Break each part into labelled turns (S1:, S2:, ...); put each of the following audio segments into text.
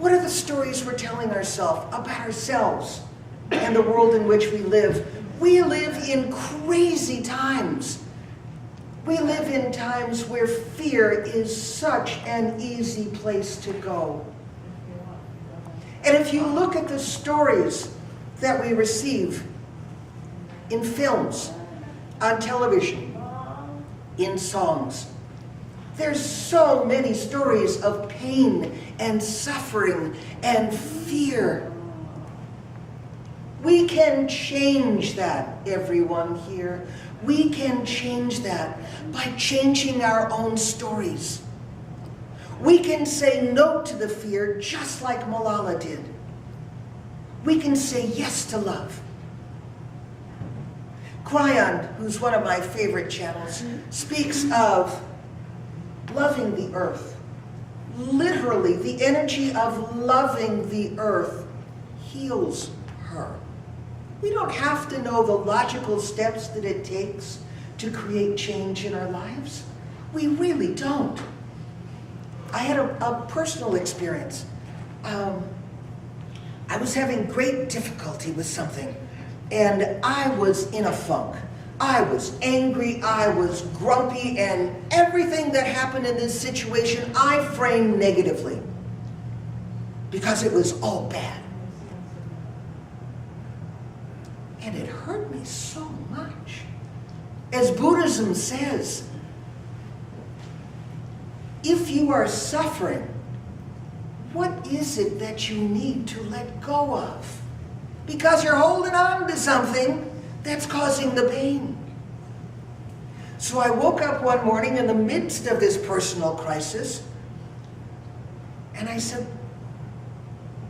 S1: What are the stories we're telling ourselves about ourselves and the world in which we live? We live in crazy times. We live in times where fear is such an easy place to go. And if you look at the stories that we receive in films, on television, in songs, there's so many stories of pain and suffering and fear. We can change that, everyone here. We can change that by changing our own stories. We can say no to the fear just like Malala did. We can say yes to love. Cryon, who's one of my favorite channels, speaks of loving the earth. Literally, the energy of loving the earth heals her. We don't have to know the logical steps that it takes to create change in our lives. We really don't. I had a personal experience. I was having great difficulty with something, and I was in a funk. I was angry, I was grumpy, and everything that happened in this situation I framed negatively because it was all bad. And it hurt me so much. As Buddhism says, if you are suffering, what is it that you need to let go of? Because you're holding on to something that's causing the pain. So I woke up one morning in the midst of this personal crisis, and I said,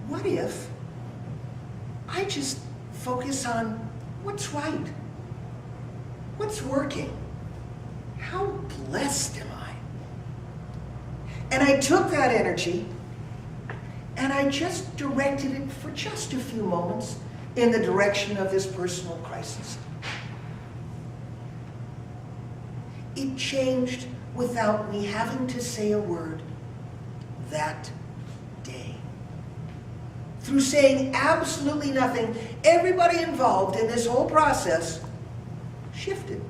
S1: what if I just focus on what's right? What's working? How blessed am I? And I took that energy and I just directed it for just a few moments in the direction of this personal crisis. It changed without me having to say a word that day. Through saying absolutely nothing, everybody involved in this whole process shifted.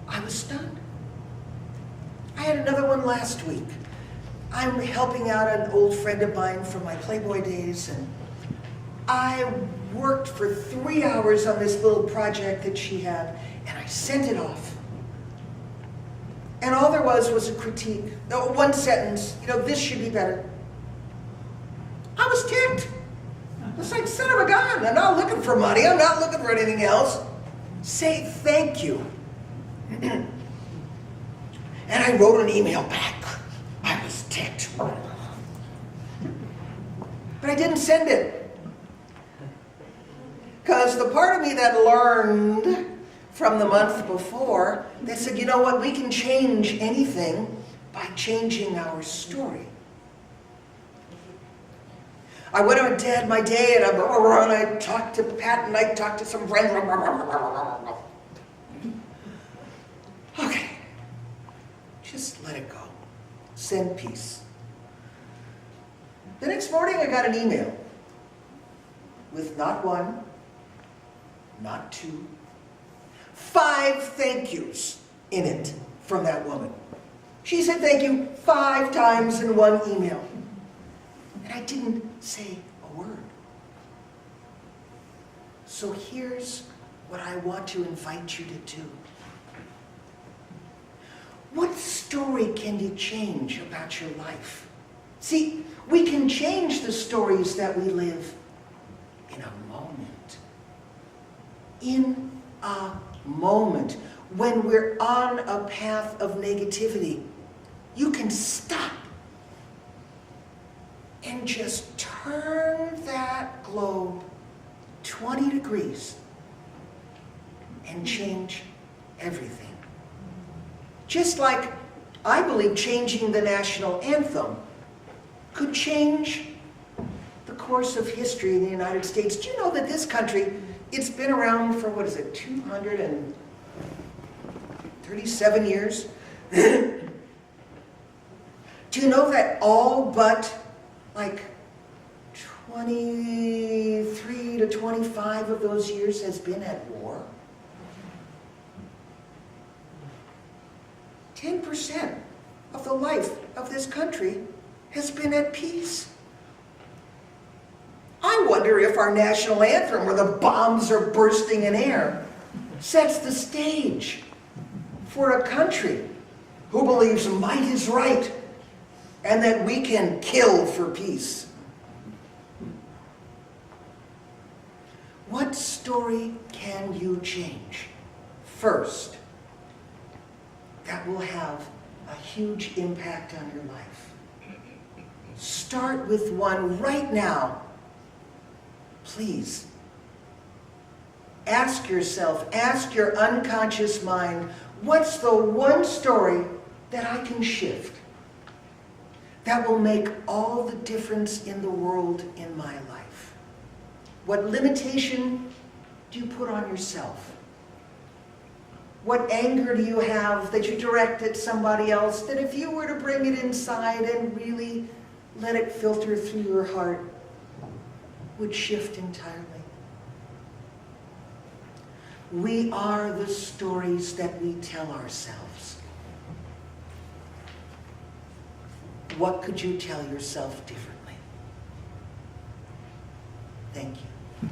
S1: I was stunned. I had another one last week. I'm helping out an old friend of mine from my Playboy days, and I worked for 3 hours on this little project that she had, and I sent it off. And all there was a critique. One sentence, this should be better. I was ticked. I was like, son of a gun, I'm not looking for money, I'm not looking for anything else. Say thank you. And I wrote an email back. I was ticked. But I didn't send it. Because the part of me that learned from the month before, they said, you know what, we can change anything by changing our story. I went on my day and I talked to Pat and I talked to some friends. Okay, just let it go. Send peace. The next morning I got an email with not one, not two, 5 thank yous in it from that woman. She said thank you 5 times in one email. And I didn't say a word. So here's what I want to invite you to do. What story can you change about your life? See, we can change the stories that we live in a moment. In a moment. When we're on a path of negativity, you can stop and just turn that globe 20 degrees and change everything. Just like I believe changing the national anthem could change the course of history in the United States. Do you know that this country, it's been around for, 237 years? Do you know that all but like 23 to 25 of those years has been at war? 10% of the life of this country has been at peace. I wonder if our national anthem, where the bombs are bursting in air, sets the stage for a country who believes might is right and that we can kill for peace. What story can you change first that will have a huge impact on your life? Start with one right now. Please. Ask yourself, ask your unconscious mind, what's the one story that I can shift that will make all the difference in the world in my life? What limitation do you put on yourself? What anger do you have that you direct at somebody else that if you were to bring it inside and really let it filter through your heart, would shift entirely? We are the stories that we tell ourselves. What could you tell yourself differently? Thank you.